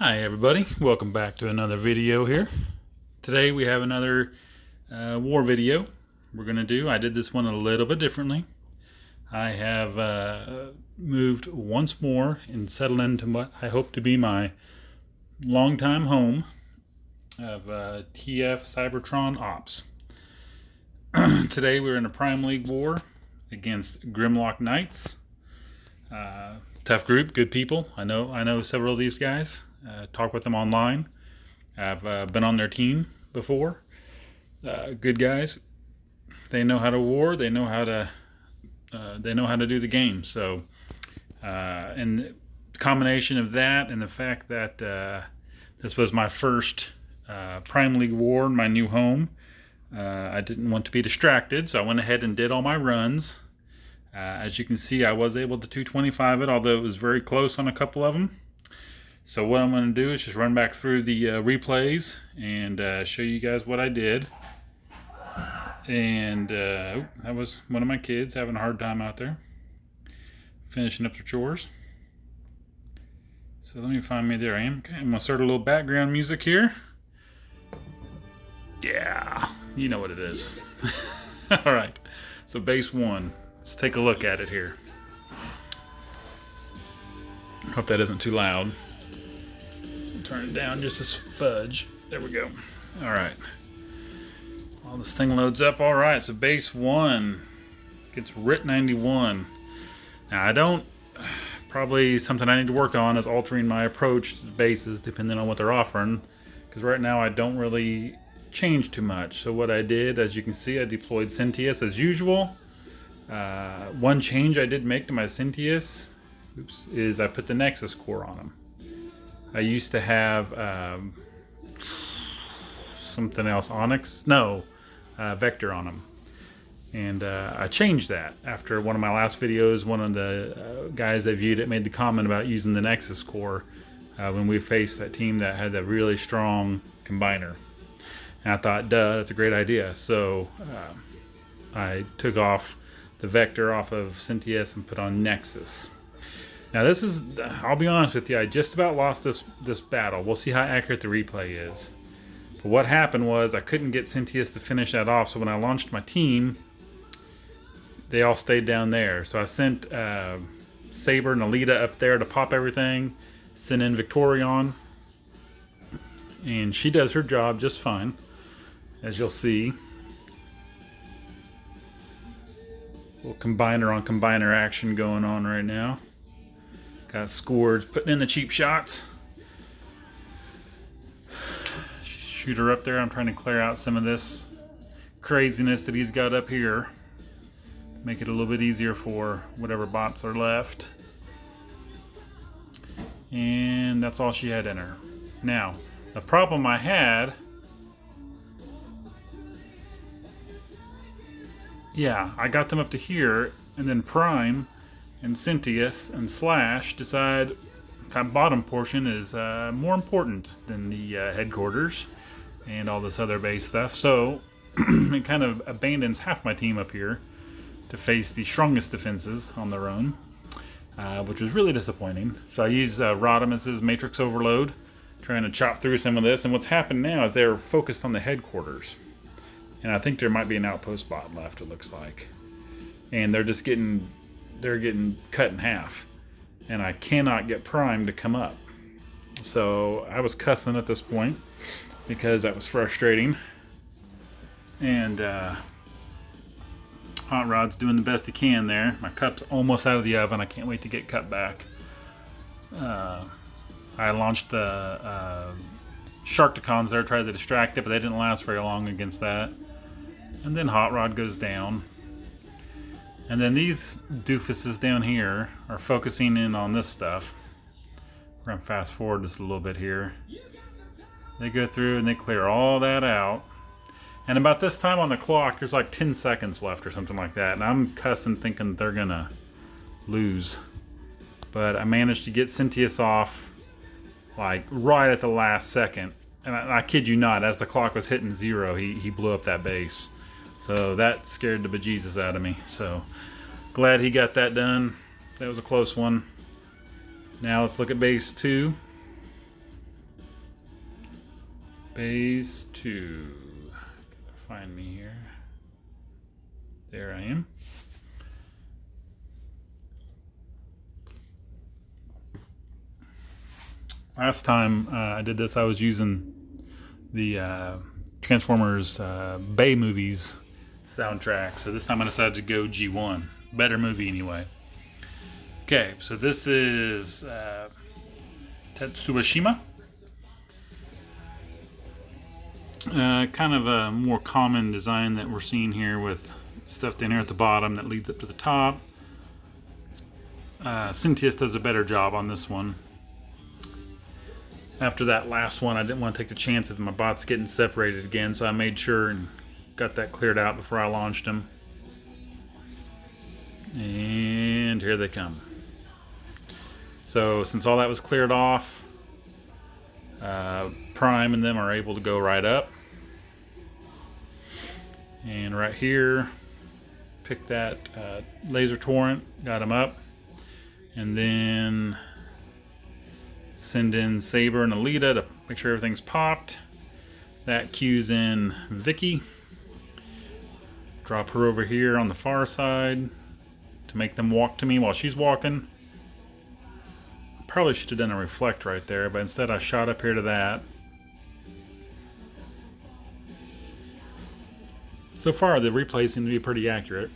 Hi everybody, welcome back to another video here. Today we have another war video we're going to do. I did this one a little bit differently. I have moved once more and settled into what I hope to be my longtime home of TF Cybertron Ops. Today we're in a Prime League war against Grimlock Knights. Tough group, good people. I know several of these guys. Talk with them online. I've been on their team before. Good guys. They know how to war. They know how to do the game. So, and the combination of that and the fact that this was my first Prime League war in my new home, I didn't want to be distracted, so I went ahead and did all my runs. As you can see, I was able to 225 it, although it was very close on a couple of them. So what I'm going to do is just run back through the replays and show you guys what I did. And that was one of my kids having a hard time out there, finishing up their chores. So let me find me, there I am. Okay, I'm going to start a little background music here. Yeah, you know what it is. All right, so base one. Let's take a look at it here. Hope that isn't too loud. Turn it down just as fudge. There we go. All right. While this thing loads up, all right. So base one gets RIT 91. Now probably something I need to work on is altering my approach to the bases depending on what they're offering. Because right now I don't really change too much. So what I did, as you can see, I deployed Sentius as usual. One change I did make to my Sentius, is I put the Nexus core on them. I used to have something else, Onyx? No, Vector on them. And I changed that after one of my last videos. One of the guys that viewed it made the comment about using the Nexus core when we faced that team that had a really strong combiner. And I thought, duh, that's a great idea. So I took off the Vector off of Sentius and put on Nexus. Now this is, I'll be honest with you, I just about lost this battle. We'll see how accurate the replay is. But what happened was I couldn't get Sentius to finish that off, so when I launched my team, they all stayed down there. So I sent Saber and Alita up there to pop everything, sent in Victorion, and she does her job just fine, as you'll see. Little combiner on combiner action going on right now. Got scored, putting in the cheap shots. Shoot her up there. I'm trying to clear out some of this craziness that he's got up here. Make it a little bit easier for whatever bots are left. And that's all she had in her. Now, the problem I had... Yeah, I got them up to here, and then Prime and Sentius and Slash decide that bottom portion is more important than the headquarters and all this other base stuff. So it kind of abandons half my team up here to face the strongest defenses on their own, which was really disappointing. So I used Rodimus's Matrix Overload, trying to chop through some of this. And what's happened now is they're focused on the headquarters. And I think there might be an outpost bot left, it looks like. And they're just getting cut in half, and I cannot get Prime to come up. So I was cussing at this point because that was frustrating. And Hot Rod's doing the best he can there. My cup's almost out of the oven. I can't wait to get cut back. I launched the Sharkticons there, tried to distract it, but they didn't last very long against that. And then Hot Rod goes down. And then these doofuses down here are focusing in on this stuff. We're going to fast forward just a little bit here. They go through and they clear all that out. And about this time on the clock, there's like 10 seconds left or something like that. And I'm cussing thinking they're going to lose. But I managed to get Sentius off like right at the last second. And I kid you not, as the clock was hitting 0, he blew up that base. So that scared the bejesus out of me. So glad he got that done. That was a close one. Now let's look at base 2. Base 2. Find me here. There I am. Last time I did this, I was using the Transformers Bay movies soundtrack. So this time I decided to go G1. Better movie anyway. Okay, so this is Tetsushima. Kind of a more common design that we're seeing here with stuff down here at the bottom that leads up to the top. Cynthius does a better job on this one. After that last one, I didn't want to take the chance of my bots getting separated again, so I made sure and got that cleared out before I launched them. And here they come. So since all that was cleared off, Prime and them are able to go right up. And right here, pick that laser torrent, got them up. And then send in Saber and Alita to make sure everything's popped. That cues in Vicky. Drop her over here on the far side to make them walk to me while she's walking. Probably should have done a reflect right there, but instead I shot up here to that. So far the replays seem to be pretty accurate.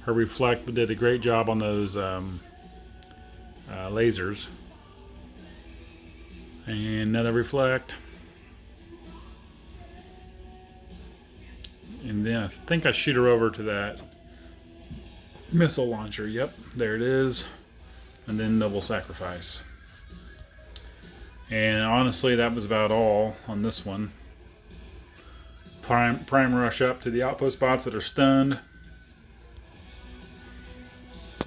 Her reflect did a great job on those lasers. And another reflect. And then I think I shoot her over to that missile launcher. Yep, there it is. And then double sacrifice. And honestly, that was about all on this one. Prime rush up to the outpost bots that are stunned.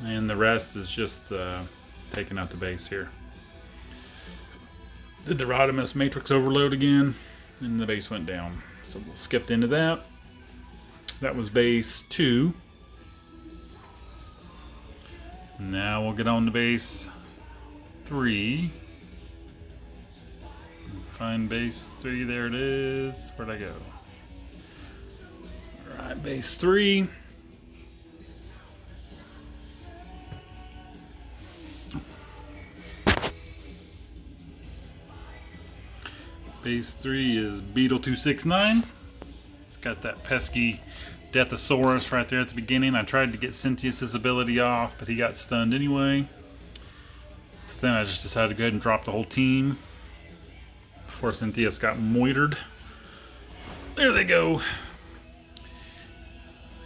And the rest is just taking out the base here. Did the Rodimus Matrix overload again, and the base went down. So we'll skip into that. That was base 2. Now we'll get on to base 3. Find base 3, there it is. Where'd I go? Alright, base 3. Base 3 is Beetle 269. It's got that pesky Deathosaurus right there at the beginning. I tried to get Cynthius' ability off, but he got stunned anyway. So then I just decided to go ahead and drop the whole team before Cynthius got moitered. There they go.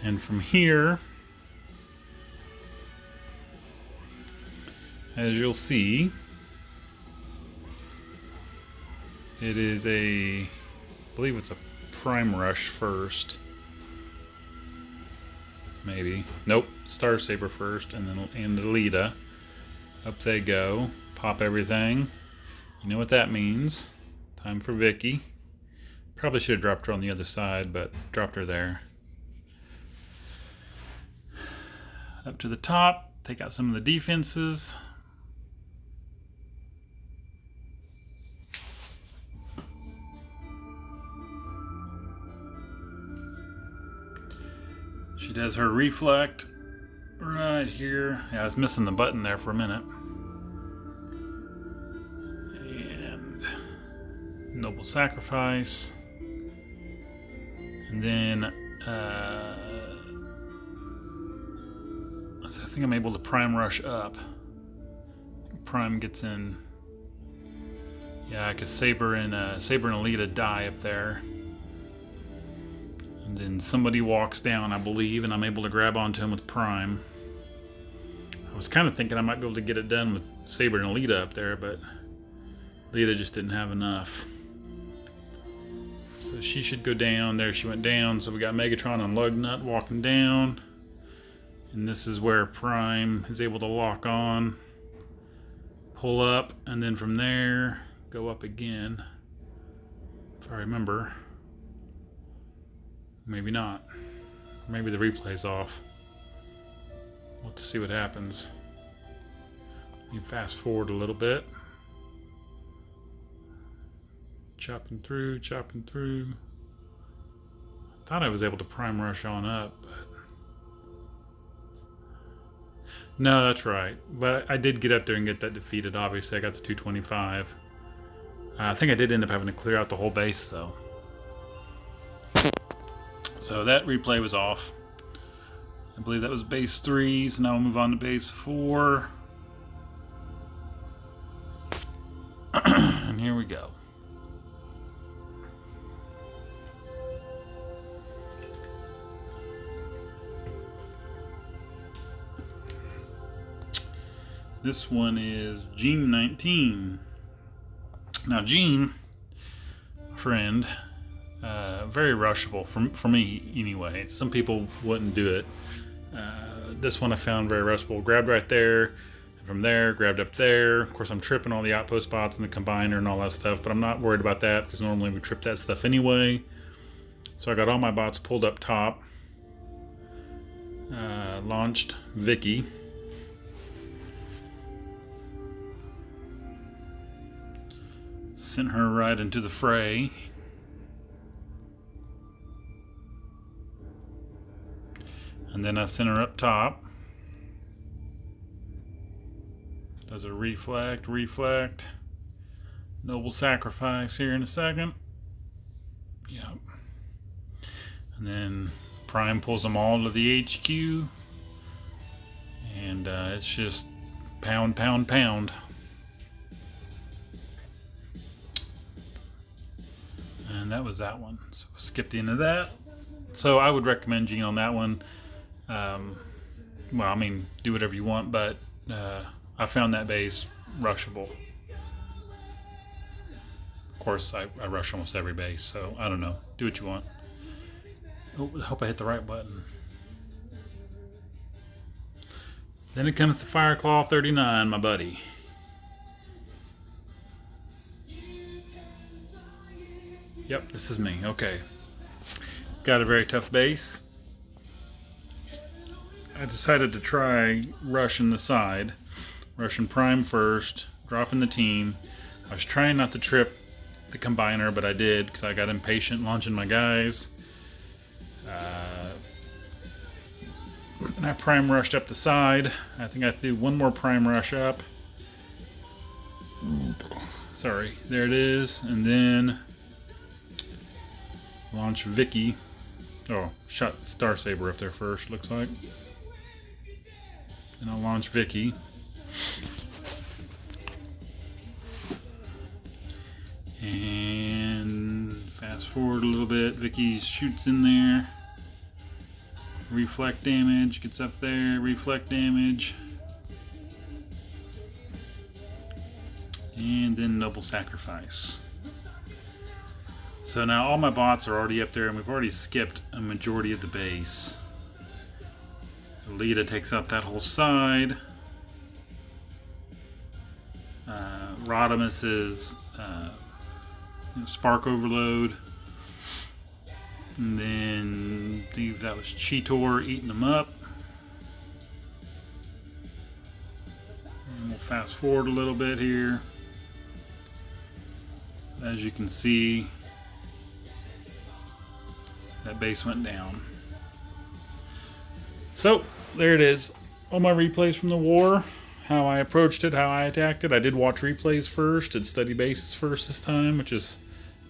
And from here, as you'll see, it is I believe it's a Prime Rush first. Maybe. Nope. Star Saber first, and then Alita. Up they go. Pop everything. You know what that means. Time for Vicky. Probably should have dropped her on the other side, but dropped her there. Up to the top. Take out some of the defenses. She does her reflect right here. Yeah, I was missing the button there for a minute. And Noble Sacrifice. And then I think I'm able to Prime Rush up. Prime gets in. Yeah, because Saber and Alita die up there. And then somebody walks down, I believe, and I'm able to grab onto him with Prime. I was kind of thinking I might be able to get it done with Saber and Alita up there, but Alita just didn't have enough. So she should go down. There she went down. So we got Megatron and Lugnut walking down. And this is where Prime is able to lock on, pull up, and then from there, go up again. If I remember. Maybe not. Maybe the replay's off. We'll have to see what happens. Let me fast forward a little bit. chopping through. Thought I was able to prime rush on up, but no, that's right. But I did get up there and get that defeated. Obviously, I got the 225. I think I did end up having to clear out the whole base, though. So that replay was off. I believe that was base 3, so now we'll move on to base 4. And here we go. This one is Gene 19. Now Gene, friend, very rushable for me anyway. Some people wouldn't do it. This one I found very rushable. Grabbed right there, and from there, grabbed up there. Of course, I'm tripping all the outpost spots and the combiner and all that stuff, but I'm not worried about that because normally we trip that stuff anyway. So I got all my bots pulled up top. Launched Vicky. Sent her right into the fray. And then I sent her up top. Does a reflect. Noble sacrifice here in a second. Yep. And then Prime pulls them all to the HQ. And it's just pound. And that was that one. So skipped into that. So I would recommend Gene on that one. Well, I mean, do whatever you want, but I found that base rushable. Of course, I rush almost every base, so I don't know. Do what you want. Oh, I hope I hit the right button. Then it comes to Fireclaw 39, my buddy. Yep, this is me. Okay. It's got a very tough base. I decided to try rushing the side. Rushing Prime first, dropping the team. I was trying not to trip the combiner, but I did because I got impatient launching my guys. And I prime rushed up the side. I think I threw one more prime rush up. Sorry, there it is. And then launch Vicky. Oh, shot Star Saber up there first, looks like. And I'll launch Vicky. And fast forward a little bit. Vicky shoots in there. Reflect damage, gets up there, reflect damage. And then noble sacrifice. So now all my bots are already up there and we've already skipped a majority of the base. Lita takes out that whole side. Rodimus is Spark Overload. And then I believe that was Cheetor eating them up. And we'll fast forward a little bit here. As you can see, that base went down. So, there it is. All my replays from the war. How I approached it, how I attacked it. I did watch replays first. Did study bases first this time, which is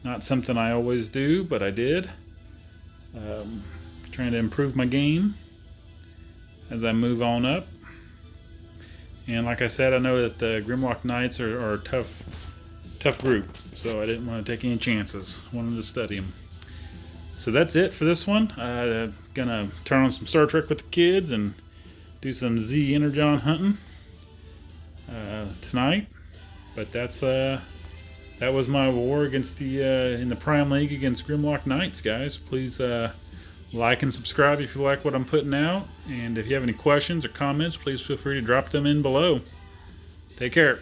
not something I always do, but I did. Trying to improve my game as I move on up. And like I said, I know that the Grimlock Knights are a tough group, so I didn't want to take any chances. I wanted to study them. So that's it for this one. Gonna turn on some Star Trek with the kids and do some Z Energon hunting tonight. But that was my war against in the Prime League against Grimlock Knights, guys. Please like and subscribe if you like what I'm putting out. And if you have any questions or comments, please feel free to drop them in below. Take care.